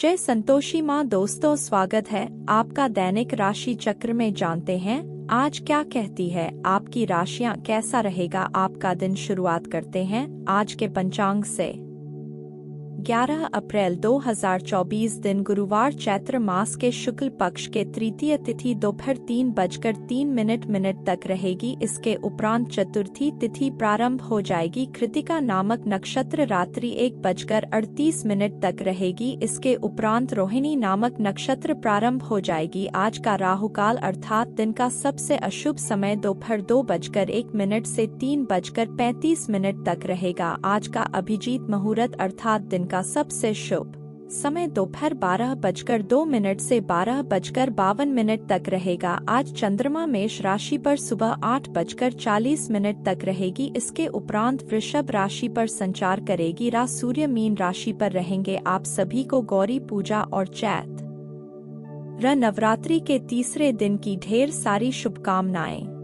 जय संतोषी माँ। दोस्तों, स्वागत है आपका दैनिक राशि चक्र में। जानते हैं आज क्या कहती है आपकी राशियाँ, कैसा रहेगा आपका दिन। शुरुआत करते हैं आज के पंचांग से। 11 अप्रैल 2024 दिन गुरुवार, चैत्र मास के शुक्ल पक्ष के तृतीय तिथि दोपहर 3:03 तक रहेगी। इसके उपरांत चतुर्थी तिथि प्रारंभ हो जाएगी। कृतिका नामक नक्षत्र रात्रि 1:38 तक रहेगी। इसके उपरांत रोहिणी नामक नक्षत्र प्रारंभ हो जाएगी। आज का राहुकाल अर्थात दिन का सबसे अशुभ समय दोपहर 2:01 से 3:35 तक रहेगा। आज का अभिजीत मुहूर्त अर्थात दिन का सबसे शुभ समय दोपहर 12:02 से 12:52 तक रहेगा। आज चंद्रमा मेष राशि पर सुबह 8:40 तक रहेगी। इसके उपरांत वृषभ राशि पर संचार करेगी। सूर्य मीन राशि पर रहेंगे। आप सभी को गौरी पूजा और चैत्र नवरात्रि के तीसरे दिन की ढेर सारी शुभकामनाएं।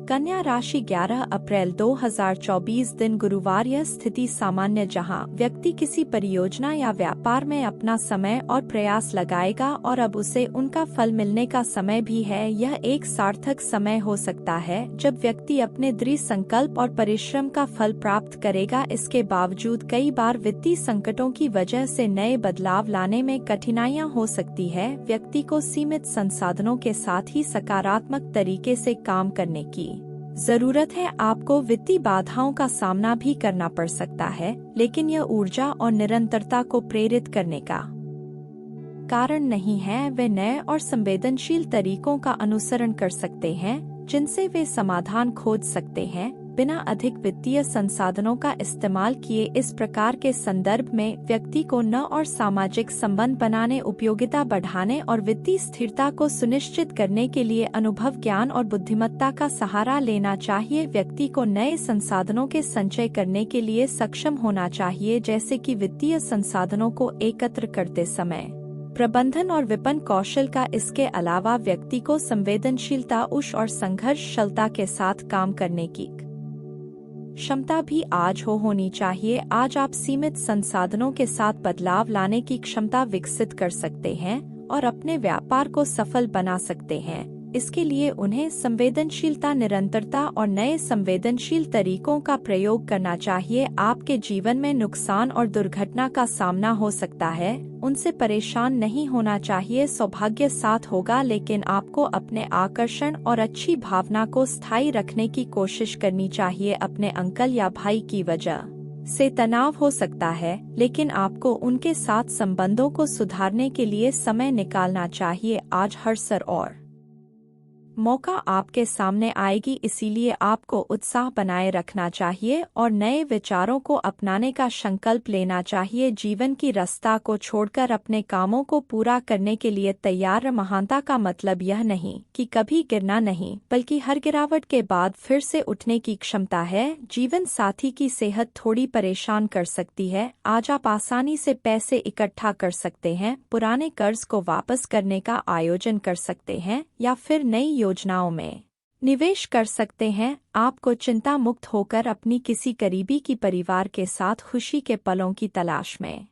कन्या राशि 11 अप्रैल 2024 दिन गुरुवार, यह स्थिति सामान्य जहां व्यक्ति किसी परियोजना या व्यापार में अपना समय और प्रयास लगाएगा और अब उसे उनका फल मिलने का समय भी है। यह एक सार्थक समय हो सकता है जब व्यक्ति अपने दृढ़ संकल्प और परिश्रम का फल प्राप्त करेगा। इसके बावजूद कई बार वित्तीय संकटों की वजह से नए बदलाव लाने में कठिनाइयां हो सकती है। व्यक्ति को सीमित संसाधनों के साथ ही सकारात्मक तरीके से काम करने की जरूरत है। आपको वित्तीय बाधाओं का सामना भी करना पड़ सकता है, लेकिन यह ऊर्जा और निरंतरता को प्रेरित करने का कारण नहीं है। वे नए और संवेदनशील तरीकों का अनुसरण कर सकते हैं जिनसे वे समाधान खोज सकते हैं बिना अधिक वित्तीय संसाधनों का इस्तेमाल किए। इस प्रकार के संदर्भ में व्यक्ति को न और सामाजिक संबंध बनाने, उपयोगिता बढ़ाने और वित्तीय स्थिरता को सुनिश्चित करने के लिए अनुभव, ज्ञान और बुद्धिमत्ता का सहारा लेना चाहिए। व्यक्ति को नए संसाधनों के संचय करने के लिए सक्षम होना चाहिए, जैसे कि वित्तीय संसाधनों को एकत्र करते समय प्रबंधन और विपणन कौशल का। इसके अलावा व्यक्ति को संवेदनशीलता, उष और संघर्षशीलता के साथ काम करने की क्षमता भी आज होनी चाहिए। आज आप सीमित संसाधनों के साथ बदलाव लाने की क्षमता विकसित कर सकते हैं और अपने व्यापार को सफल बना सकते हैं। इसके लिए उन्हें संवेदनशीलता, निरंतरता और नए संवेदनशील तरीकों का प्रयोग करना चाहिए। आपके जीवन में नुकसान और दुर्घटना का सामना हो सकता है, उनसे परेशान नहीं होना चाहिए। सौभाग्य साथ होगा, लेकिन आपको अपने आकर्षण और अच्छी भावना को स्थायी रखने की कोशिश करनी चाहिए। अपने अंकल या भाई की वजह से तनाव हो सकता है, लेकिन आपको उनके साथ संबंधों को सुधारने के लिए समय निकालना चाहिए। आज हर अवसर और मौका आपके सामने आएगी, इसीलिए आपको उत्साह बनाए रखना चाहिए और नए विचारों को अपनाने का संकल्प लेना चाहिए। जीवन की रास्ता को छोड़कर अपने कामों को पूरा करने के लिए तैयार। महानता का मतलब यह नहीं कि कभी गिरना नहीं, बल्कि हर गिरावट के बाद फिर से उठने की क्षमता है। जीवन साथी की सेहत थोड़ी परेशान कर सकती है। आज आप आसानी से पैसे इकट्ठा कर सकते हैं, पुराने कर्ज को वापस करने का आयोजन कर सकते हैं या फिर नई योजनाओं में निवेश कर सकते हैं। आपको चिंता मुक्त होकर अपनी किसी करीबी की परिवार के साथ खुशी के पलों की तलाश में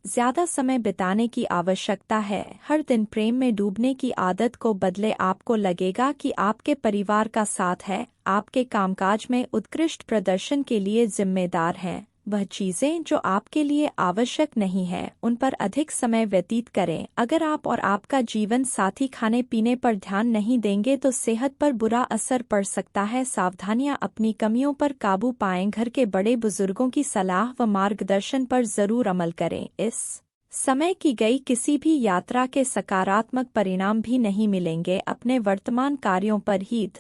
ज्यादा समय बिताने की आवश्यकता है। हर दिन प्रेम में डूबने की आदत को बदले। आपको लगेगा कि आपके परिवार का साथ है, आपके कामकाज में उत्कृष्ट प्रदर्शन के लिए जिम्मेदार हैं। वह चीजें जो आपके लिए आवश्यक नहीं है, उन पर अधिक समय व्यतीत करें। अगर आप और आपका जीवन साथी खाने पीने पर ध्यान नहीं देंगे तो सेहत पर बुरा असर पड़ सकता है। सावधानियां, अपनी कमियों पर काबू पाएं। घर के बड़े बुजुर्गों की सलाह व मार्गदर्शन पर जरूर अमल करें। इस समय की गई किसी भी यात्रा के सकारात्मक परिणाम भी नहीं मिलेंगे। अपने वर्तमान कार्यों पर ही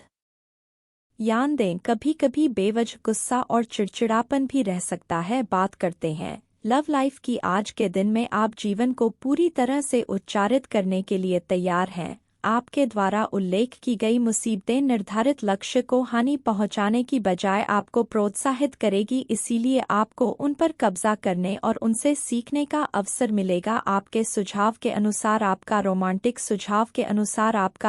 ध्यान दें। कभी कभी बेवजह गुस्सा और चिड़चिड़ापन भी रह सकता है। बात करते हैं लव लाइफ की। आज के दिन में आप जीवन को पूरी तरह से उच्चारित करने के लिए तैयार हैं। आपके द्वारा उल्लेख की गई मुसीबतें निर्धारित लक्ष्य को हानि पहुंचाने की बजाय आपको प्रोत्साहित करेगी, इसीलिए आपको उन पर कब्जा करने और उनसे सीखने का अवसर मिलेगा। आपके सुझाव के अनुसार आपका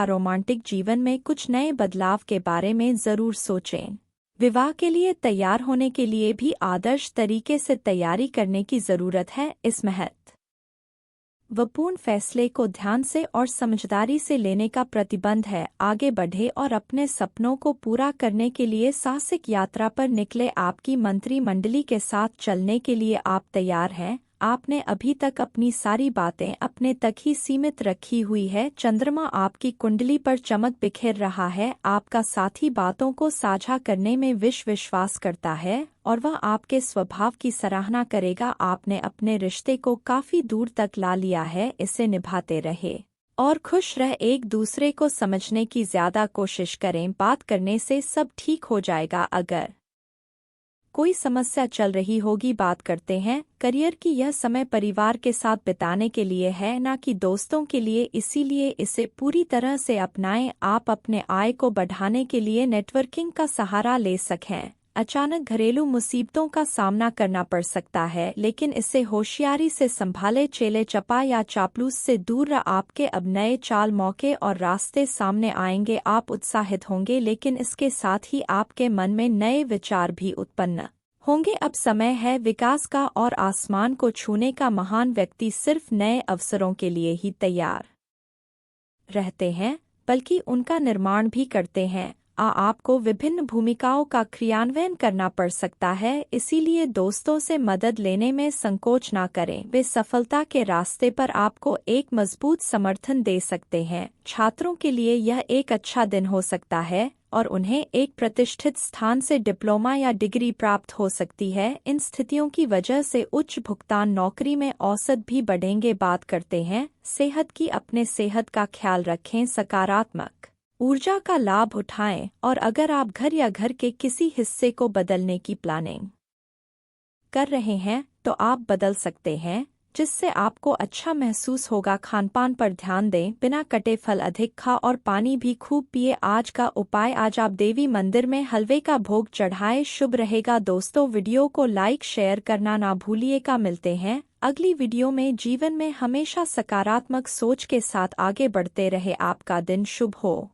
रोमांटिक जीवन में कुछ नए बदलाव के बारे में जरूर सोचें। विवाह के लिए तैयार होने के लिए भी आदर्श तरीके से तैयारी करने की जरूरत है। इस महत्व वह पूर्ण फैसले को ध्यान से और समझदारी से लेने का प्रतिबंध है। आगे बढ़े और अपने सपनों को पूरा करने के लिए साहसिक यात्रा पर निकले। आपकी मंत्रिमंडली के साथ चलने के लिए आप तैयार हैं। आपने अभी तक अपनी सारी बातें अपने तक ही सीमित रखी हुई है। चंद्रमा आपकी कुंडली पर चमक बिखेर रहा है। आपका साथी बातों को साझा करने में विश्वास करता है और वह आपके स्वभाव की सराहना करेगा। आपने अपने रिश्ते को काफी दूर तक ला लिया है। इसे निभाते रहे और खुश रह। एक दूसरे को समझने की ज्यादा कोशिश करें। बात करने से सब ठीक हो जाएगा। अगर कोई समस्या चल रही होगी, बात करते हैं। करियर की यह समय परिवार के साथ बिताने के लिए है, ना कि दोस्तों के लिए, इसीलिए इसे पूरी तरह से अपनाएं। आप अपने आय को बढ़ाने के लिए नेटवर्किंग का सहारा ले सकें। अचानक घरेलू मुसीबतों का सामना करना पड़ सकता है, लेकिन इसे होशियारी से संभाले। चेले चपा या चापलूस से दूर रह। आपके अब नए चाल, मौके और रास्ते सामने आएंगे। आप उत्साहित होंगे, लेकिन इसके साथ ही आपके मन में नए विचार भी उत्पन्न होंगे। अब समय है विकास का और आसमान को छूने का। महान व्यक्ति सिर्फ नए अवसरों के लिए ही तैयार रहते हैं, बल्कि उनका निर्माण भी करते हैं। आपको विभिन्न भूमिकाओं का क्रियान्वयन करना पड़ सकता है, इसीलिए दोस्तों से मदद लेने में संकोच ना करें। वे सफलता के रास्ते पर आपको एक मजबूत समर्थन दे सकते हैं। छात्रों के लिए यह एक अच्छा दिन हो सकता है और उन्हें एक प्रतिष्ठित स्थान से डिप्लोमा या डिग्री प्राप्त हो सकती है। इन स्थितियों की वजह से उच्च भुगतान, नौकरी में औसत भी बढ़ेंगे। बात करते हैं सेहत की। अपने सेहत का ख्याल रखें, सकारात्मक ऊर्जा का लाभ उठाएं और अगर आप घर या घर के किसी हिस्से को बदलने की प्लानिंग कर रहे हैं तो आप बदल सकते हैं, जिससे आपको अच्छा महसूस होगा। खानपान पर ध्यान दें, बिना कटे फल अधिक खा और पानी भी खूब पिए। आज का उपाय, आज आप देवी मंदिर में हलवे का भोग चढ़ाएं, शुभ रहेगा। दोस्तों, वीडियो को लाइक शेयर करना ना भूलिएगा। मिलते हैं अगली वीडियो में। जीवन में हमेशा सकारात्मक सोच के साथ आगे बढ़ते रहे। आपका दिन शुभ हो।